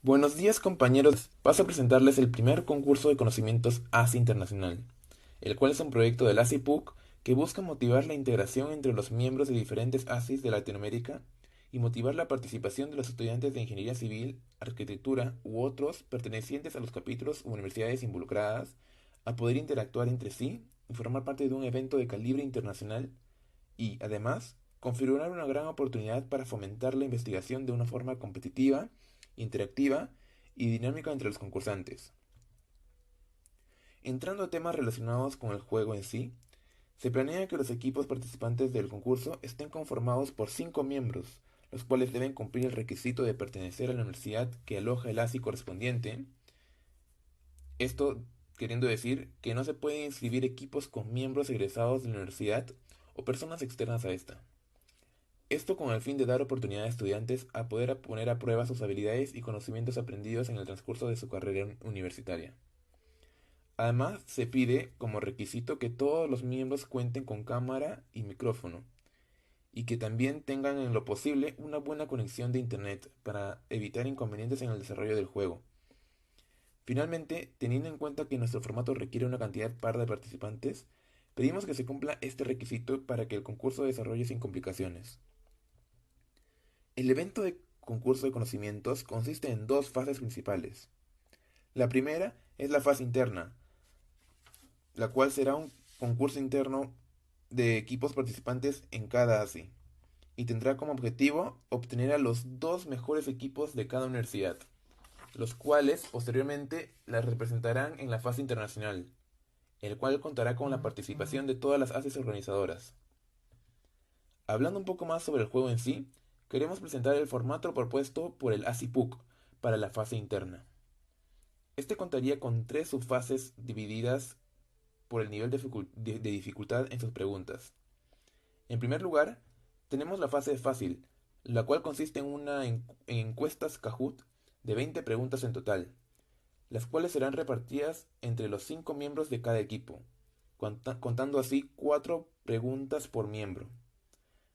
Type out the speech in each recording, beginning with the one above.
Buenos días compañeros, paso a presentarles el primer concurso de conocimientos ASI Internacional, el cual es un proyecto del ASIPUC que busca motivar la integración entre los miembros de diferentes ASIs de Latinoamérica y motivar la participación de los estudiantes de Ingeniería Civil, Arquitectura u otros pertenecientes a los capítulos u universidades involucradas a poder interactuar entre sí y formar parte de un evento de calibre internacional y, además, configurar una gran oportunidad para fomentar la investigación de una forma competitiva, interactiva y dinámica entre los concursantes. Entrando a temas relacionados con el juego en sí, se planea que los equipos participantes del concurso estén conformados por 5 miembros, los cuales deben cumplir el requisito de pertenecer a la universidad que aloja el ASI correspondiente. Esto queriendo decir que no se pueden inscribir equipos con miembros egresados de la universidad o personas externas a esta. Esto con el fin de dar oportunidad a estudiantes a poder poner a prueba sus habilidades y conocimientos aprendidos en el transcurso de su carrera universitaria. Además, se pide como requisito que todos los miembros cuenten con cámara y micrófono, y que también tengan en lo posible una buena conexión de internet para evitar inconvenientes en el desarrollo del juego. Finalmente, teniendo en cuenta que nuestro formato requiere una cantidad par de participantes, pedimos que se cumpla este requisito para que el concurso desarrolle sin complicaciones. El evento de concurso de conocimientos consiste en dos fases principales. La primera es la fase interna, la cual será un concurso interno de equipos participantes en cada ASI, y tendrá como objetivo obtener a los dos mejores equipos de cada universidad, los cuales posteriormente las representarán en la fase internacional, el cual contará con la participación de todas las ASIs organizadoras. Hablando un poco más sobre el juego en sí, queremos presentar el formato propuesto por el ASIPUC para la fase interna. Este contaría con tres subfases divididas por el nivel de dificultad en sus preguntas. En primer lugar, tenemos la fase fácil, la cual consiste en encuestas Kahoot de 20 preguntas en total, las cuales serán repartidas entre los 5 miembros de cada equipo, contando así 4 preguntas por miembro.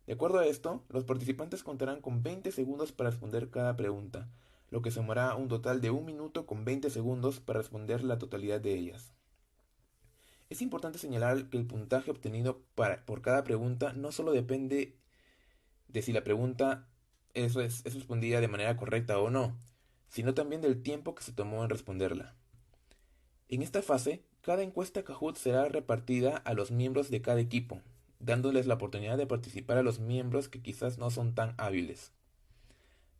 De acuerdo a esto, los participantes contarán con 20 segundos para responder cada pregunta, lo que sumará un total de 1 minuto con 20 segundos para responder la totalidad de ellas. Es importante señalar que el puntaje obtenido por cada pregunta no solo depende de si la pregunta es respondida de manera correcta o no, sino también del tiempo que se tomó en responderla. En esta fase, cada encuesta Kahoot será repartida a los miembros de cada equipo, dándoles la oportunidad de participar a los miembros que quizás no son tan hábiles.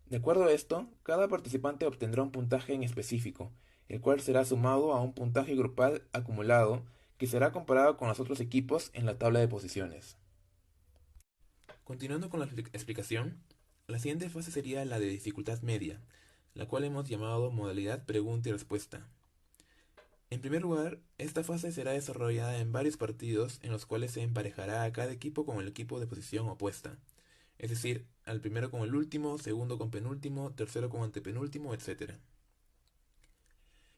De acuerdo a esto, cada participante obtendrá un puntaje en específico, el cual será sumado a un puntaje grupal acumulado que será comparado con los otros equipos en la tabla de posiciones. Continuando con la explicación, la siguiente fase sería la de dificultad media, la cual hemos llamado modalidad pregunta y respuesta. En primer lugar, esta fase será desarrollada en varios partidos en los cuales se emparejará a cada equipo con el equipo de posición opuesta, es decir, al primero con el último, segundo con penúltimo, tercero con antepenúltimo, etc.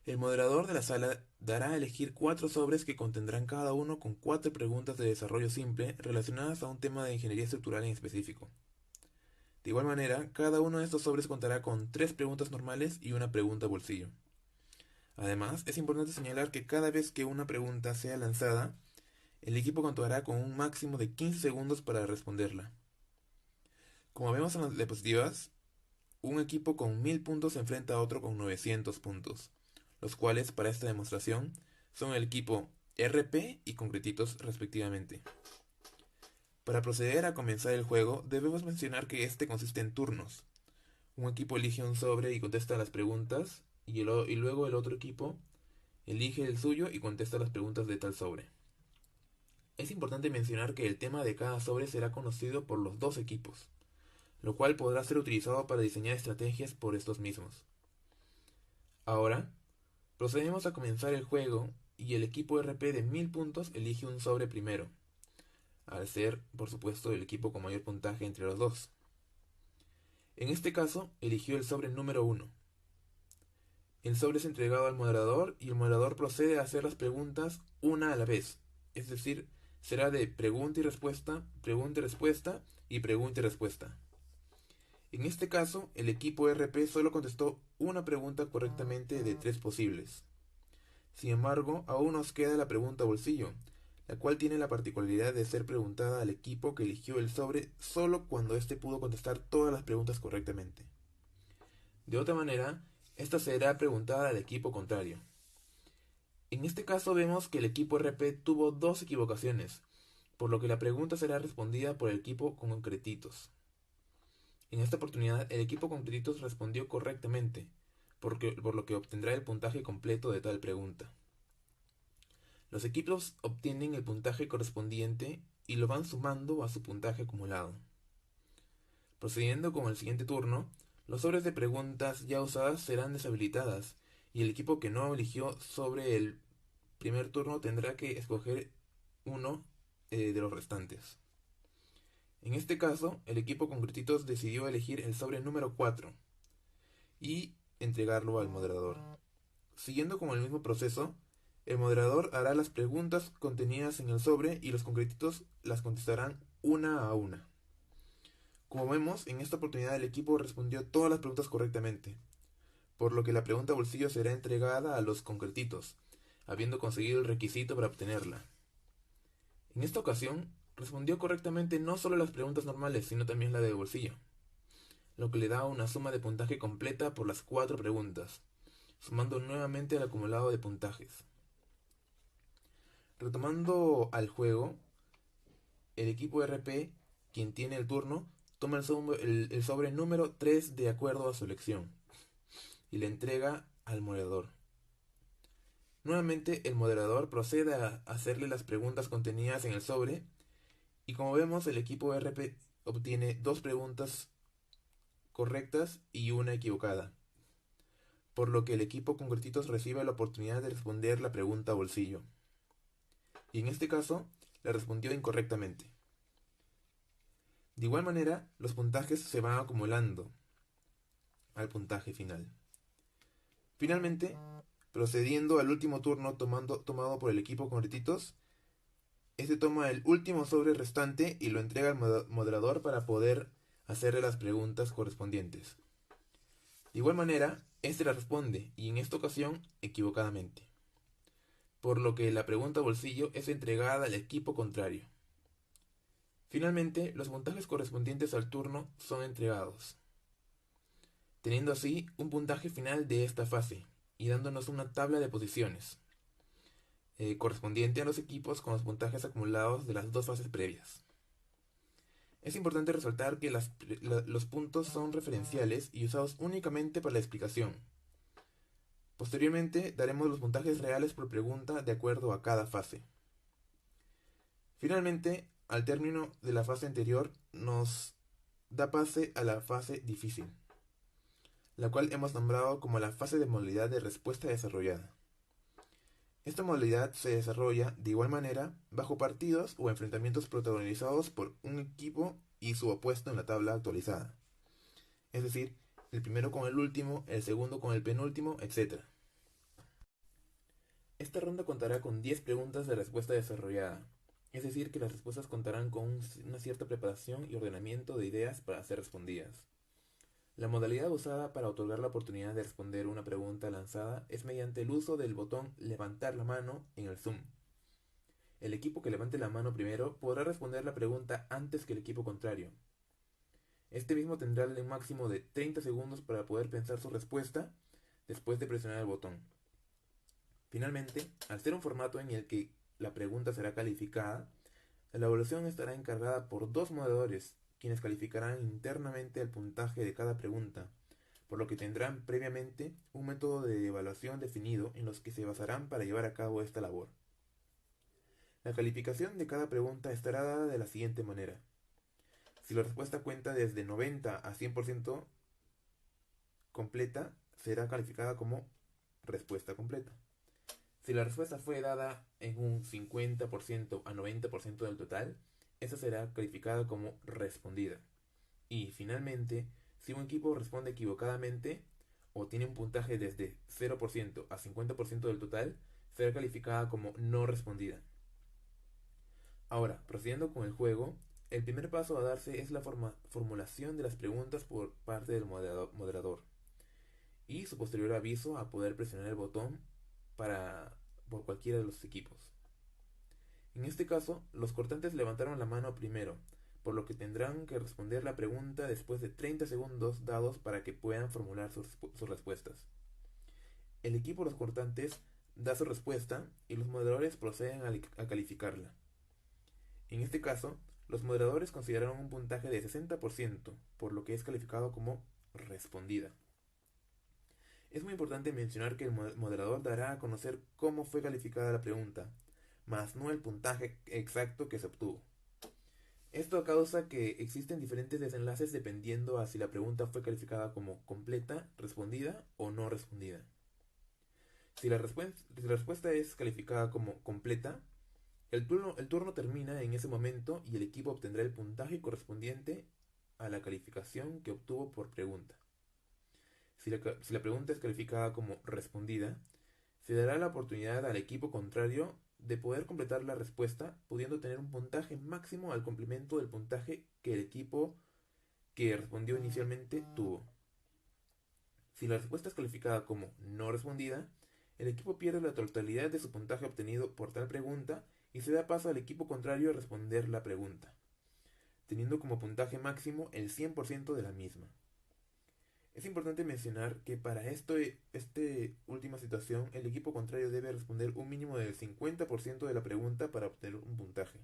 El moderador de la sala dará a elegir 4 sobres que contendrán cada uno con 4 preguntas de desarrollo simple relacionadas a un tema de ingeniería estructural en específico. De igual manera, cada uno de estos sobres contará con 3 preguntas normales y una pregunta bolsillo. Además, es importante señalar que cada vez que una pregunta sea lanzada, el equipo contará con un máximo de 15 segundos para responderla. Como vemos en las diapositivas, un equipo con 1000 puntos se enfrenta a otro con 900 puntos, los cuales para esta demostración son el equipo RP y Concretitos respectivamente. Para proceder a comenzar el juego, debemos mencionar que este consiste en turnos. Un equipo elige un sobre y contesta las preguntas, y luego el otro equipo elige el suyo y contesta las preguntas de tal sobre. Es importante mencionar que el tema de cada sobre será conocido por los dos equipos, lo cual podrá ser utilizado para diseñar estrategias por estos mismos. Ahora, procedemos a comenzar el juego y el equipo RP de 1000 puntos elige un sobre primero, al ser, por supuesto, el equipo con mayor puntaje entre los dos. En este caso, eligió el sobre número 1. El sobre es entregado al moderador y el moderador procede a hacer las preguntas una a la vez, es decir, será de pregunta y respuesta y pregunta y respuesta. En este caso, el equipo RP solo contestó una pregunta correctamente de 3 posibles. Sin embargo, aún nos queda la pregunta bolsillo, la cual tiene la particularidad de ser preguntada al equipo que eligió el sobre solo cuando éste pudo contestar todas las preguntas correctamente. De otra manera, esta será preguntada al equipo contrario. En este caso vemos que el equipo RP tuvo dos equivocaciones, por lo que la pregunta será respondida por el equipo con concretitos. En esta oportunidad, el equipo con créditos respondió correctamente, por lo que obtendrá el puntaje completo de tal pregunta. Los equipos obtienen el puntaje correspondiente y lo van sumando a su puntaje acumulado. Procediendo con el siguiente turno, los sobres de preguntas ya usadas serán deshabilitadas y el equipo que no eligió sobre el primer turno tendrá que escoger uno de los restantes. En este caso, el equipo con créditos decidió elegir el sobre número 4 y entregarlo al moderador. Siguiendo con el mismo proceso, el moderador hará las preguntas contenidas en el sobre y los concretitos las contestarán una a una. Como vemos, en esta oportunidad el equipo respondió todas las preguntas correctamente, por lo que la pregunta bolsillo será entregada a los concretitos, habiendo conseguido el requisito para obtenerla. En esta ocasión, respondió correctamente no solo las preguntas normales, sino también la de bolsillo, lo que le da una suma de puntaje completa por las 4 preguntas, sumando nuevamente el acumulado de puntajes. Retomando al juego, el equipo RP, quien tiene el turno, toma el sobre número 3 de acuerdo a su elección y le entrega al moderador. Nuevamente el moderador procede a hacerle las preguntas contenidas en el sobre y como vemos el equipo RP obtiene 2 preguntas correctas y una equivocada, por lo que el equipo con gretitos recibe la oportunidad de responder la pregunta bolsillo. Y en este caso, la respondió incorrectamente. De igual manera, los puntajes se van acumulando al puntaje final. Finalmente, procediendo al último turno tomado por el equipo con gretitos, este toma el último sobre restante y lo entrega al moderador para poder hacerle las preguntas correspondientes. De igual manera, este la responde y en esta ocasión equivocadamente, por lo que la pregunta bolsillo es entregada al equipo contrario. Finalmente, los puntajes correspondientes al turno son entregados, teniendo así un puntaje final de esta fase y dándonos una tabla de posiciones, correspondiente a los equipos con los puntajes acumulados de las 2 fases previas. Es importante resaltar que los puntos son referenciales y usados únicamente para la explicación. Posteriormente daremos los puntajes reales por pregunta de acuerdo a cada fase. Finalmente, al término de la fase anterior, nos da pase a la fase difícil, la cual hemos nombrado como la fase de modalidad de respuesta desarrollada. Esta modalidad se desarrolla de igual manera bajo partidos o enfrentamientos protagonizados por un equipo y su opuesto en la tabla actualizada. Es decir, el primero con el último, el segundo con el penúltimo, etc. Esta ronda contará con 10 preguntas de respuesta desarrollada, es decir, que las respuestas contarán con una cierta preparación y ordenamiento de ideas para ser respondidas. La modalidad usada para otorgar la oportunidad de responder una pregunta lanzada es mediante el uso del botón levantar la mano en el Zoom. El equipo que levante la mano primero podrá responder la pregunta antes que el equipo contrario. Este mismo tendrá el máximo de 30 segundos para poder pensar su respuesta después de presionar el botón. Finalmente, al ser un formato en el que la pregunta será calificada, la evaluación estará encargada por 2 moderadores, quienes calificarán internamente el puntaje de cada pregunta, por lo que tendrán previamente un método de evaluación definido en los que se basarán para llevar a cabo esta labor. La calificación de cada pregunta estará dada de la siguiente manera. Si la respuesta cuenta desde 90 a 100% completa, será calificada como respuesta completa. Si la respuesta fue dada en un 50% a 90% del total, esa será calificada como respondida. Y finalmente, si un equipo responde equivocadamente o tiene un puntaje desde 0% a 50% del total, será calificada como no respondida. Ahora, procediendo con el juego, El primer paso a darse es la formulación de las preguntas por parte del moderador y su posterior aviso a poder presionar el botón por cualquiera de los equipos. En este caso, los cortantes levantaron la mano primero, por lo que tendrán que responder la pregunta después de 30 segundos dados para que puedan formular sus respuestas. El equipo de los cortantes da su respuesta y los moderadores proceden a calificarla. En este caso, los moderadores consideraron un puntaje de 60%, por lo que es calificado como respondida. Es muy importante mencionar que el moderador dará a conocer cómo fue calificada la pregunta, mas no el puntaje exacto que se obtuvo. Esto causa que existen diferentes desenlaces dependiendo a si la pregunta fue calificada como completa, respondida o no respondida. Si la respuesta es calificada como completa, el turno termina en ese momento y el equipo obtendrá el puntaje correspondiente a la calificación que obtuvo por pregunta. Si la pregunta es calificada como respondida, se dará la oportunidad al equipo contrario de poder completar la respuesta, pudiendo tener un puntaje máximo al complemento del puntaje que el equipo que respondió inicialmente tuvo. Si la respuesta es calificada como no respondida, el equipo pierde la totalidad de su puntaje obtenido por tal pregunta y se da paso al equipo contrario a responder la pregunta, teniendo como puntaje máximo el 100% de la misma. Es importante mencionar que para esta última situación, el equipo contrario debe responder un mínimo del 50% de la pregunta para obtener un puntaje.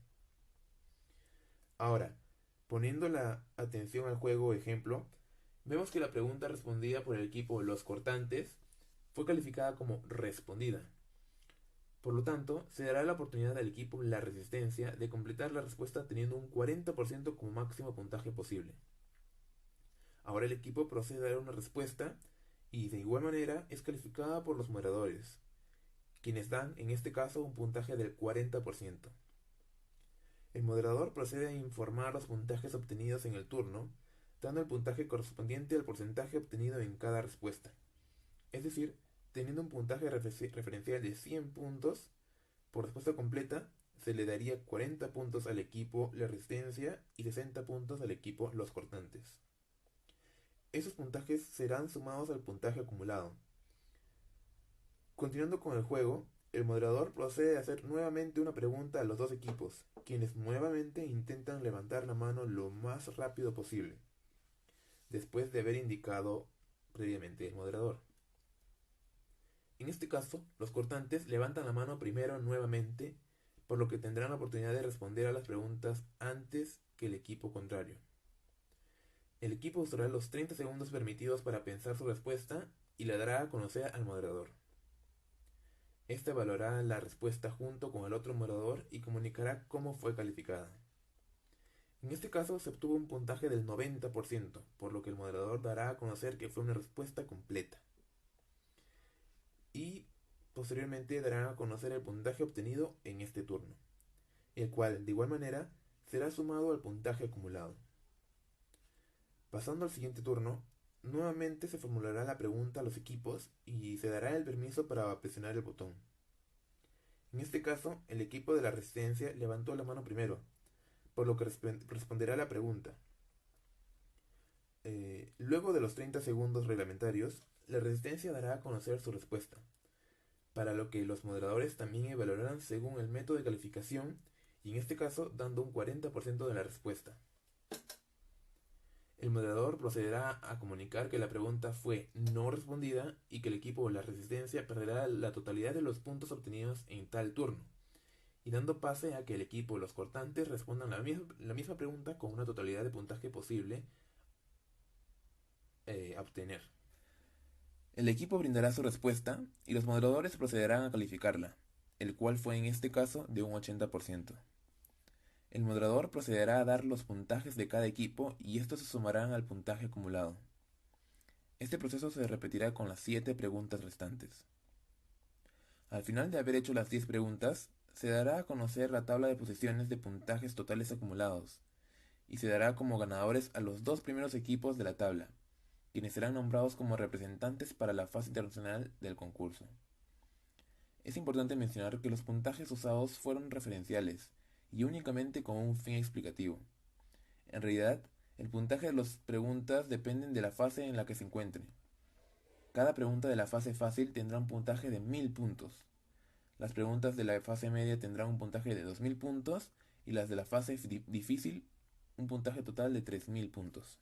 Ahora, poniendo la atención al juego ejemplo, vemos que la pregunta respondida por el equipo Los Cortantes fue calificada como respondida. Por lo tanto, se dará la oportunidad al equipo La Resistencia de completar la respuesta teniendo un 40% como máximo puntaje posible. Ahora el equipo procede a dar una respuesta y de igual manera es calificada por los moderadores, quienes dan en este caso un puntaje del 40%. El moderador procede a informar los puntajes obtenidos en el turno, dando el puntaje correspondiente al porcentaje obtenido en cada respuesta. Es decir, teniendo un puntaje referencial de 100 puntos por respuesta completa, se le daría 40 puntos al equipo La Resistencia y 60 puntos al equipo Los Cortantes. Esos puntajes serán sumados al puntaje acumulado. Continuando con el juego, el moderador procede a hacer nuevamente una pregunta a los dos equipos, quienes nuevamente intentan levantar la mano lo más rápido posible, después de haber indicado previamente el moderador. En este caso, los cortantes levantan la mano primero nuevamente, por lo que tendrán la oportunidad de responder a las preguntas antes que el equipo contrario. El equipo usará los 30 segundos permitidos para pensar su respuesta y la dará a conocer al moderador. Este evaluará la respuesta junto con el otro moderador y comunicará cómo fue calificada. En este caso se obtuvo un puntaje del 90%, por lo que el moderador dará a conocer que fue una respuesta completa. Y posteriormente dará a conocer el puntaje obtenido en este turno, el cual de igual manera será sumado al puntaje acumulado. Pasando al siguiente turno, nuevamente se formulará la pregunta a los equipos y se dará el permiso para presionar el botón. En este caso, el equipo de la Resistencia levantó la mano primero, por lo que responderá la pregunta. Luego de los 30 segundos reglamentarios, la Resistencia dará a conocer su respuesta, para lo que los moderadores también evaluarán según el método de calificación y en este caso dando un 40% de la respuesta. El moderador procederá a comunicar que la pregunta fue no respondida y que el equipo de La Resistencia perderá la totalidad de los puntos obtenidos en tal turno, y dando pase a que el equipo Los Cortantes respondan la misma pregunta con una totalidad de puntaje posible a obtener. El equipo brindará su respuesta y los moderadores procederán a calificarla, el cual fue en este caso de un 80%. El moderador procederá a dar los puntajes de cada equipo y estos se sumarán al puntaje acumulado. Este proceso se repetirá con las 7 preguntas restantes. Al final de haber hecho las 10 preguntas, se dará a conocer la tabla de posiciones de puntajes totales acumulados, y se dará como ganadores a los 2 primeros equipos de la tabla, quienes serán nombrados como representantes para la fase internacional del concurso. Es importante mencionar que los puntajes usados fueron referenciales y únicamente con un fin explicativo. En realidad, el puntaje de las preguntas dependen de la fase en la que se encuentre. Cada pregunta de la fase fácil tendrá un puntaje de 1000 puntos. Las preguntas de la fase media tendrán un puntaje de 2000 puntos y las de la fase difícil un puntaje total de 3000 puntos.